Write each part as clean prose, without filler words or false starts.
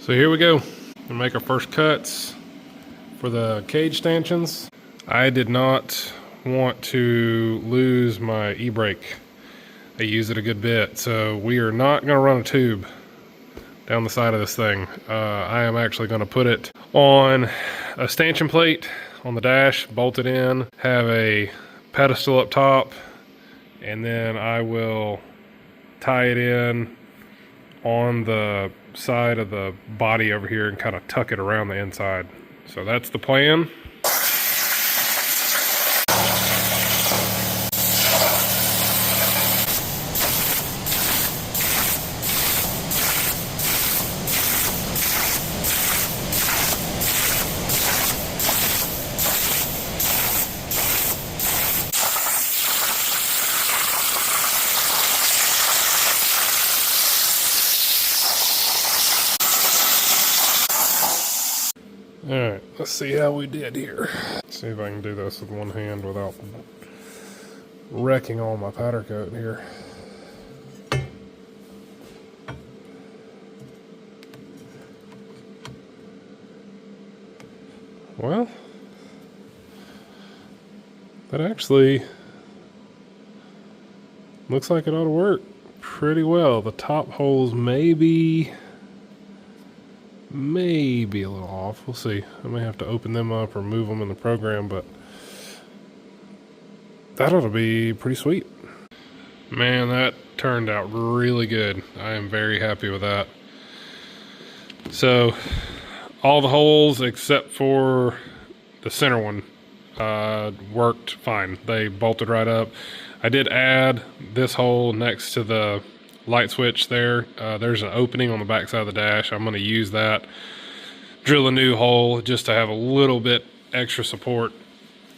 So here we go. We'll make our first cuts for the cage stanchions. I did not want to lose my e-brake. I use it a good bit, so we are not going to run a tube down the side of this thing. I am actually going to put it on a stanchion plate on the dash, bolt it in, have a pedestal up top, and then I will tie it in on the side of the body over here and kind of tuck it around the inside. So that's the plan. Alright, let's see how we did here. Let's see if I can do this with one hand without wrecking all my powder coat here. Well, that actually looks like it ought to work pretty well. The top holes may be a little off. We'll see. I may have to open them up or move them in the program, but that ought to be pretty sweet. Man, that turned out really good. I am very happy with that. So all the holes except for the center one worked fine. They bolted right up. I did add this hole next to the light switch there. There's an opening on the back side of the dash. I'm going to use that, drill a new hole just to have a little bit extra support.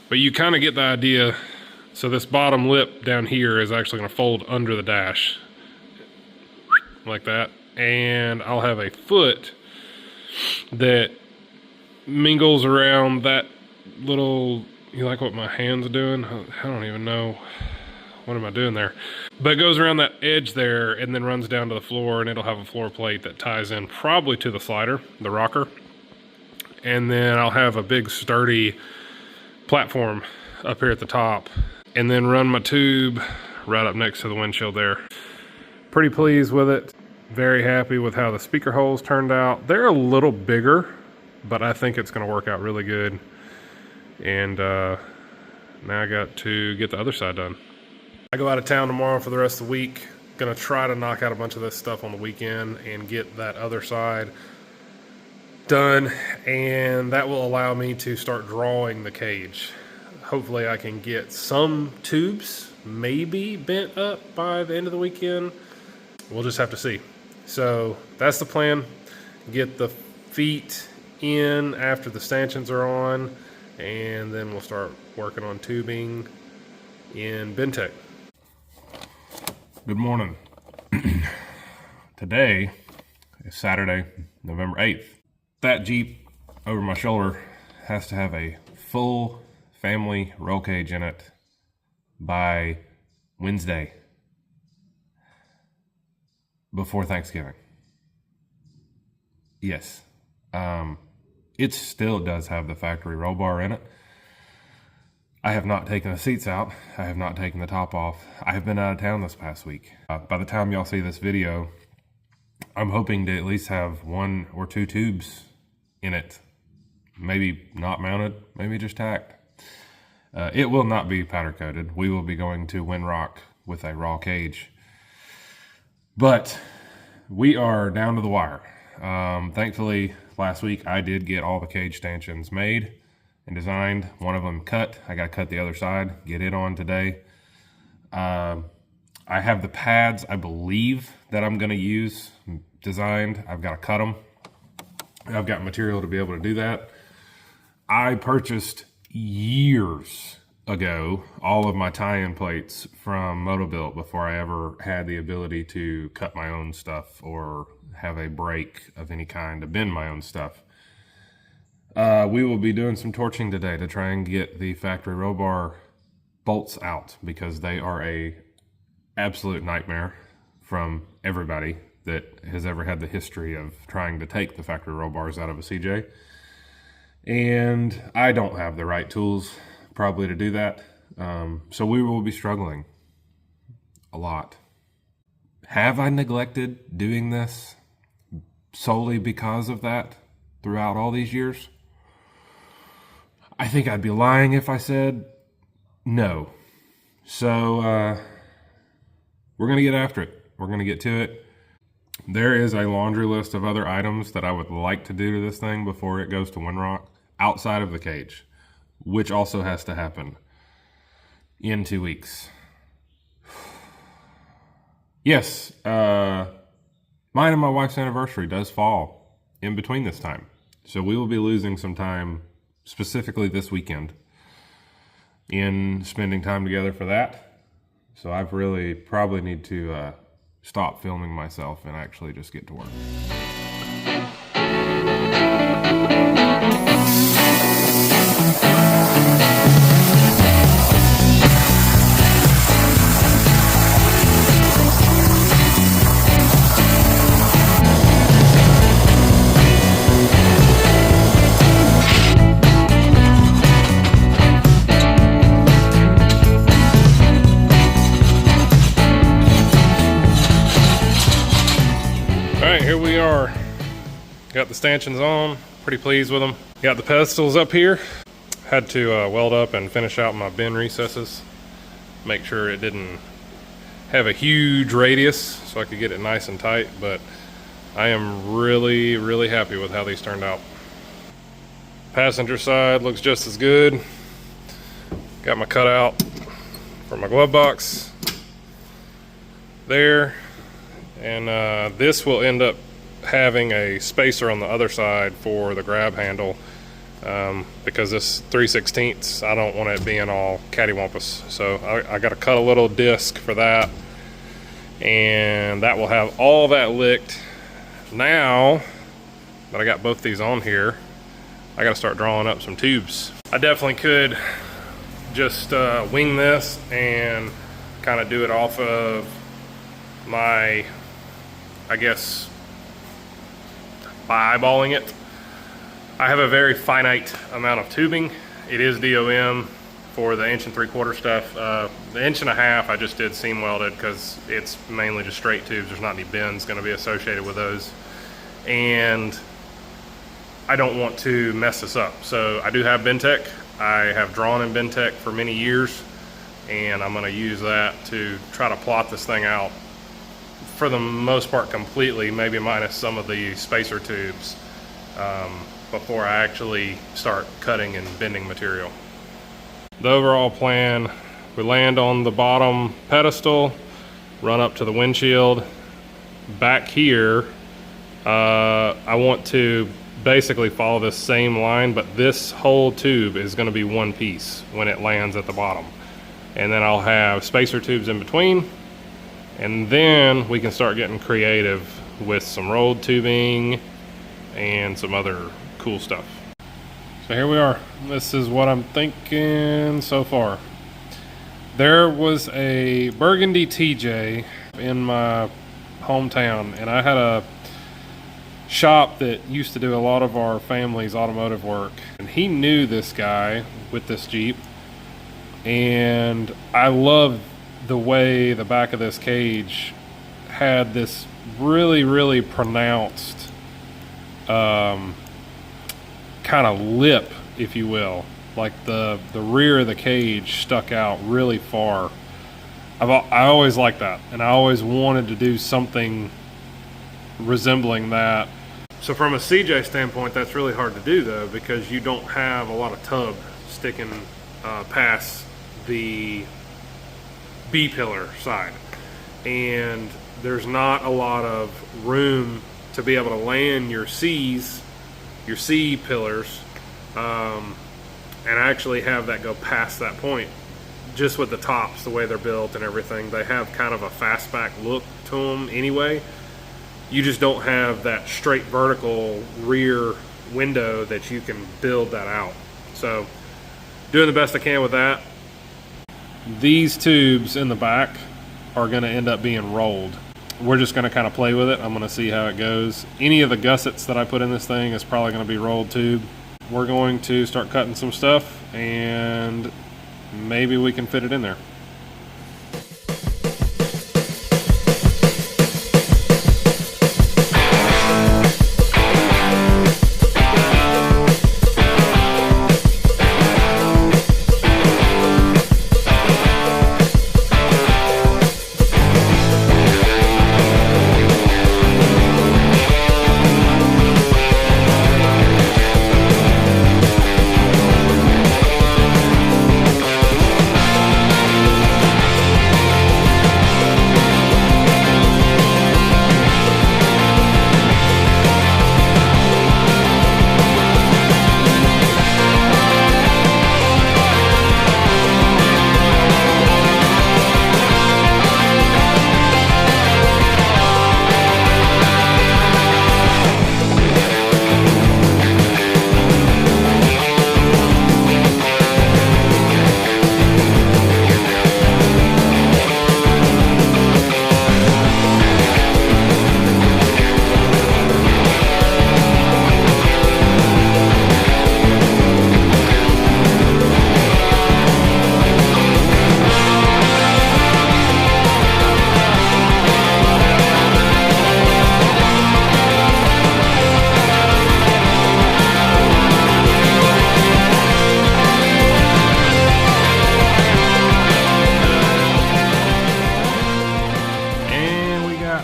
But you kind of get the idea. So this bottom lip down here is actually going to fold under the dash like that, and I'll have a foot that mingles around that little, you like what my hand's doing? I don't even know. What am I doing there? But it goes around that edge there and then runs down to the floor, and it'll have a floor plate that ties in probably to the slider, the rocker. And then I'll have a big sturdy platform up here at the top, and then run my tube right up next to the windshield there. Pretty pleased with it. Very happy with how the speaker holes turned out. They're a little bigger, but I think it's gonna work out really good. And now I got to get the other side done. I go out of town tomorrow for the rest of the week. Gonna try to knock out a bunch of this stuff on the weekend and get that other side done, and that will allow me to start drawing the cage. Hopefully I can get some tubes maybe bent up by the end of the weekend. We'll just have to see. So that's the plan. Get the feet in after the stanchions are on, and then we'll start working on tubing in Bentec. Good morning. Today is Saturday, November 8th. That Jeep over my shoulder has to have a full family roll cage in it by Wednesday before Thanksgiving. Yes. It still does have the factory roll bar in it. I have not taken the seats out. I have not taken the top off. I have been out of town this past week. By the time y'all see this video, I'm hoping to at least have 1 or 2 tubes in it. Maybe not mounted, maybe just tacked. It will not be powder coated. We will be going to Windrock with a raw cage. But we are down to the wire. Thankfully, last week I did get all the cage stanchions made and designed. One of them cut. I got to cut the other side, get it on today. I have the pads, I believe, that I'm going to use designed. I've got to cut them. I've got material to be able to do that. I purchased years ago all of my tie-in plates from Motobuilt before I ever had the ability to cut my own stuff or have a brake of any kind to bend my own stuff. We will be doing some torching today to try and get the factory roll bar bolts out, because they are a absolute nightmare from everybody. that has ever had the history of trying to take the factory roll bars out of a CJ. And I don't have the right tools probably to do that. So we will be struggling a lot. Have I neglected doing this solely because of that throughout all these years? I think I'd be lying if I said no. So we're going to get after it. We're going to get to it. There is a laundry list of other items that I would like to do to this thing before it goes to Windrock outside of the cage, which also has to happen in 2 weeks. Yes, mine and my wife's anniversary does fall in between this time. So we will be losing some time, specifically this weekend, in spending time together for that. So I've really probably need to stop filming myself and actually just get to work. Here we are. Got the stanchions on, pretty pleased with them. Got the pedestals up here. Had to weld up and finish out my bin recesses. Make sure it didn't have a huge radius so I could get it nice and tight, but I am really, really happy with how these turned out. Passenger side looks just as good. Got my cutout for my glove box there. And this will end up having a spacer on the other side for the grab handle because this 3/16, I don't want it being all cattywampus. So I got to cut a little disc for that, and that will have all that licked. Now that I got both these on here, I got to start drawing up some tubes. I definitely could just wing this and kind of do it off of my, I guess, by eyeballing it. I have a very finite amount of tubing. It is DOM for the 1 3/4 stuff. The 1.5 I just did seam welded because it's mainly just straight tubes. There's not any bends going to be associated with those. And I don't want to mess this up. So I do have Bentec. I have drawn in Bentec for many years, and I'm going to use that to try to plot this thing out for the most part completely, maybe minus some of the spacer tubes, before I actually start cutting and bending material. The overall plan, we land on the bottom pedestal, run up to the windshield. Back here, I want to basically follow this same line, but this whole tube is going to be one piece when it lands at the bottom. And then I'll have spacer tubes in between. And then we can start getting creative with some rolled tubing and some other cool stuff. So here we are. This is what I'm thinking so far. There was a burgundy TJ in my hometown, and I had a shop that used to do a lot of our family's automotive work. And he knew this guy with this Jeep, and I loved the way the back of this cage had this really, really pronounced kind of lip, if you will. Like the rear of the cage stuck out really far. I always liked that, and I always wanted to do something resembling that. So from a CJ standpoint, that's really hard to do though, because you don't have a lot of tub sticking past the B-pillar side, and there's not a lot of room to be able to land your C pillars, and actually have that go past that point. Just with the tops, the way they're built and everything, they have kind of a fastback look to them anyway. You just don't have that straight vertical rear window that you can build that out. So doing the best I can with that. These tubes in the back are going to end up being rolled. we're just going to kind of play with it. I'm going to see how it goes. Any of the gussets that I put in this thing is probably going to be rolled tube. We're going to start cutting some stuff, and maybe we can fit it in there.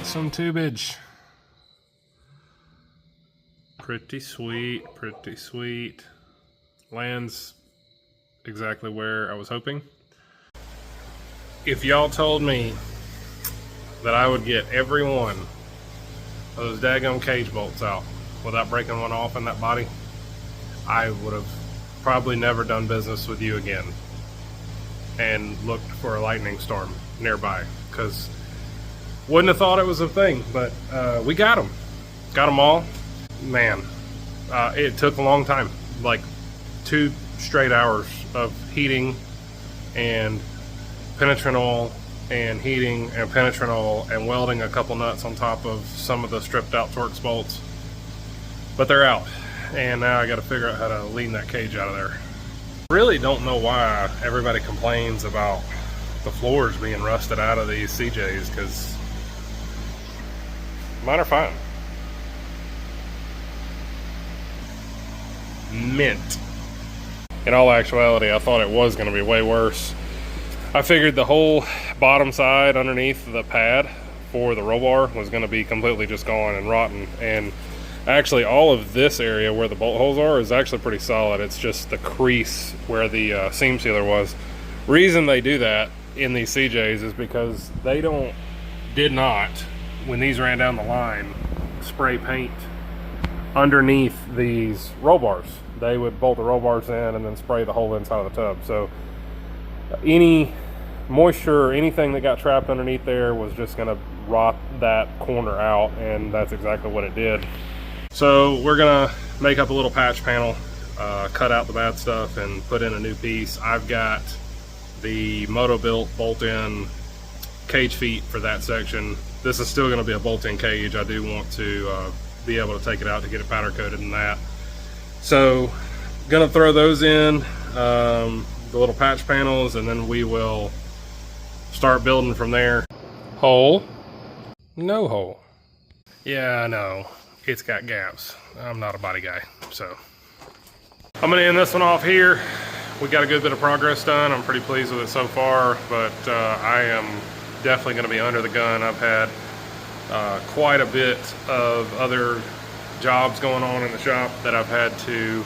Some tubage. Pretty sweet, pretty sweet. Lands exactly where I was hoping. If y'all told me that I would get every one of those daggum cage bolts out without breaking one off in that body, I would have probably never done business with you again and looked for a lightning storm nearby, because wouldn't have thought it was a thing. But we got them all. Man, it took a long time, like 2 straight hours of heating and penetrant oil and heating and penetrant oil and welding a couple nuts on top of some of the stripped out Torx bolts. But they're out, and now I got to figure out how to lean that cage out of there. Really don't know why everybody complains about the floors being rusted out of these CJs, because mine are fine. Mint. In all actuality, I thought it was going to be way worse. I figured the whole bottom side underneath the pad for the roll bar was going to be completely just gone and rotten. And actually all of this area where the bolt holes are is actually pretty solid. It's just the crease where the seam sealer was. Reason they do that in these CJs is because they did not, when these ran down the line, spray paint underneath these roll bars. They would bolt the roll bars in and then spray the whole inside of the tub. So any moisture or anything that got trapped underneath there was just going to rot that corner out, and that's exactly what it did. So we're going to make up a little patch panel, cut out the bad stuff and put in a new piece. I've got the Moto-Built bolt-in cage feet for that section. This is still going to be a bolt-in cage. I do want to be able to take it out to get it powder coated in that. So gonna throw those in, the little patch panels, and then we will start building from there. Hole, no hole. Yeah, I know, it's got gaps. I'm not a body guy, so. I'm gonna end this one off here. We got a good bit of progress done. I'm pretty pleased with it so far, but I am definitely gonna be under the gun. I've had quite a bit of other jobs going on in the shop that I've had to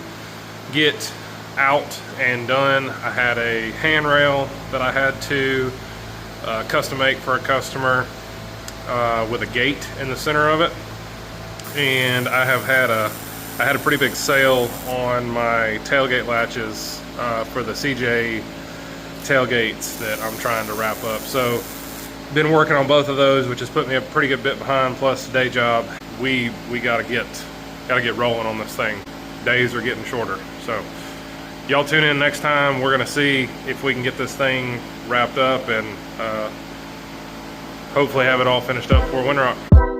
get out and done. I had a handrail that I had to custom make for a customer with a gate in the center of it, and I had a pretty big sale on my tailgate latches for the CJ tailgates that I'm trying to wrap up. So been working on both of those, which has put me a pretty good bit behind, plus the day job. We gotta get rolling on this thing. Days are getting shorter. So y'all tune in next time. We're gonna see if we can get this thing wrapped up and hopefully have it all finished up for Windrock.